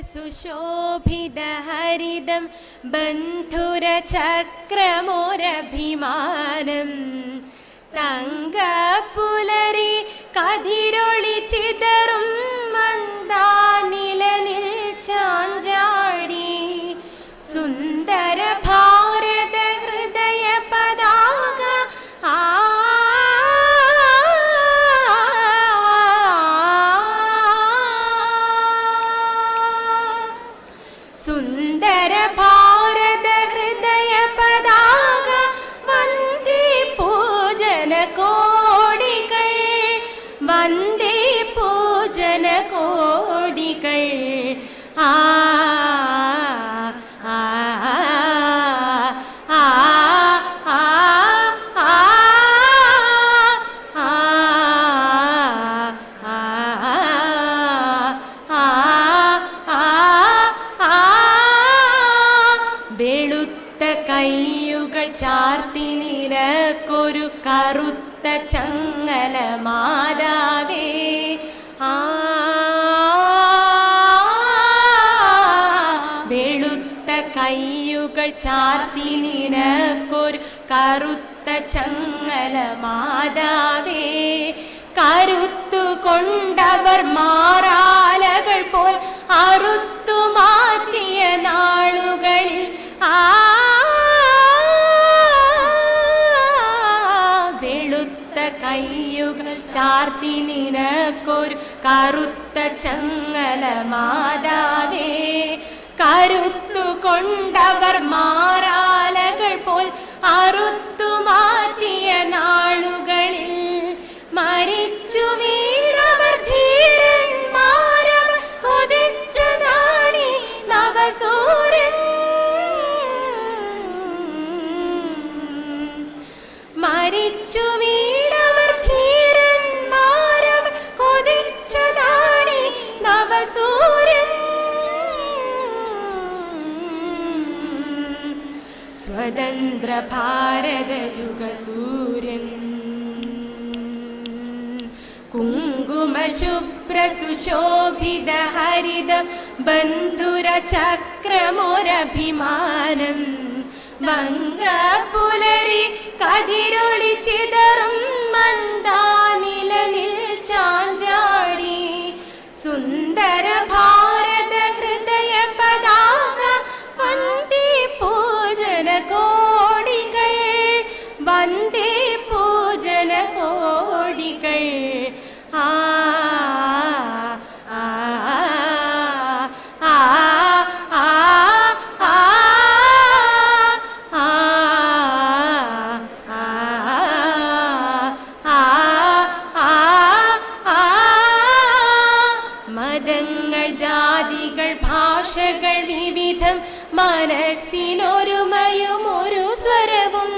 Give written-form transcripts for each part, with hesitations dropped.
സുശോഭിതഹരിതം ബന്ധുരചക്രമോരഭിമാനം തങ്കപ്പുലരി കതിരൊളി ചിതറും മന്ദാനിലനിൽ ചാഞ്ചാടി സുന്ദര ഭാരത ഹൃദയ പതാക സുന്ദര ഭാരത ഹൃദയ പതാക വന്ദേ പൂജന കോടികൾ വന്ദേ പൂജന കോടികൾ വെളുത്ത കയ്യുകൾ ചാർത്തി നിനക്കൊരു കറുത്ത ചങ്ങല മാതാവേ വെളുത്ത കയ്യുകൾ ചാർത്തി നിനക്കൊരു കറുത്ത ചങ്ങല മാതാവേ കരുത്തു കൊണ്ടവർ മാറാലകൾ പോൽ അറുത്തു മാറ്റിയ നാളുകളിൽ വെളുത്ത കയ്യുകൾ ചാർത്തി നിനക്കൊരു കറുത്ത ചങ്ങല മാതാവേ കരുത്തു കൊണ്ടവർ മാറാലകൾ പോൽ അറുത്തു മാറ്റിയ നാളുകളിൽ മരിച്ചു വീണവർ ധീരന്മാരവർ കൊതിച്ചതാണി നവസൂരൻ മരിച്ചു വീണവർ ധീരന്മാരവർ കൊതിച്ചതാണി നവസൂരൻ സ്വതന്ത്ര ഭാരതയുഗ സൂര്യൻ കുങ്കുമശുഭ്ര സുശോഭിത ഹരിത ബന്ധുര ചക്രമോരഭിമാനം മംഗപുലരി കതിരൊളി ചിതറും മന്ദാനിലനിൽ ചാഞ്ചാടി സുന്ദര ഭാരത ഹൃദയ പതാക വന്ദേ പൂജന കോടികൾ വന്ദേ പൂജന കോടികൾ മതങ്ങൾ ജാതികൾ ഭാഷകൾ വിവിധം മനസ്സിനൊരുമയും ഒരു സ്വരവും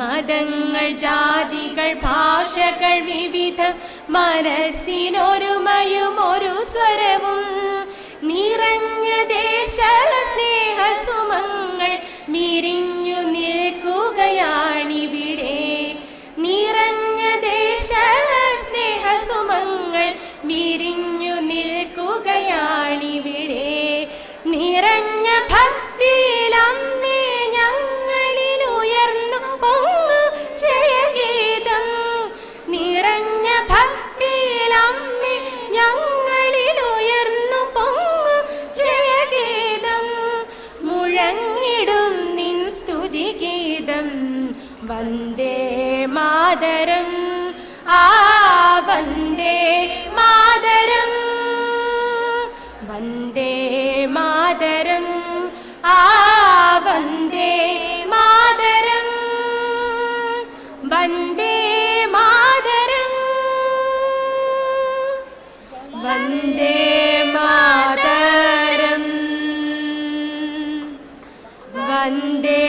മതങ്ങൾ ജാതികൾ ഭാഷകൾ വിവിധം മനസ്സിനൊരുമയും ഒരു സ്വരവും നിറഞ്ഞ ദേശ സ്നേഹ സുമങ്ങൾ വിരിഞ്ഞു നിൽക്കുകയാണിവിടെ നിറഞ്ഞ ദേശ സ്നേഹ സുമങ്ങൾ വിരിഞ്ഞു നിൽക്കുകയാണിവിടെ നിറഞ്ഞ ഭക്തിയിലമ്മേ ഞങ്ങളിൽ ഉയർന്നു പൊങ്ങു ജയഗീതം നിറഞ്ഞ ഭക്തിയിലമ്മേ ഞങ്ങളിൽ ഉയർന്നു പൊങ്ങു ജയഗീതം മുഴങ്ങിടും നിൻ സ്തുതിഗീതം വന്ദേ മാതരം വന്ദേ മാതരം വന്ദേ മാതരം വന്ദേ മാതരം വന്ദേ മാതരം വന്ദേ മാതരം വന്ദേ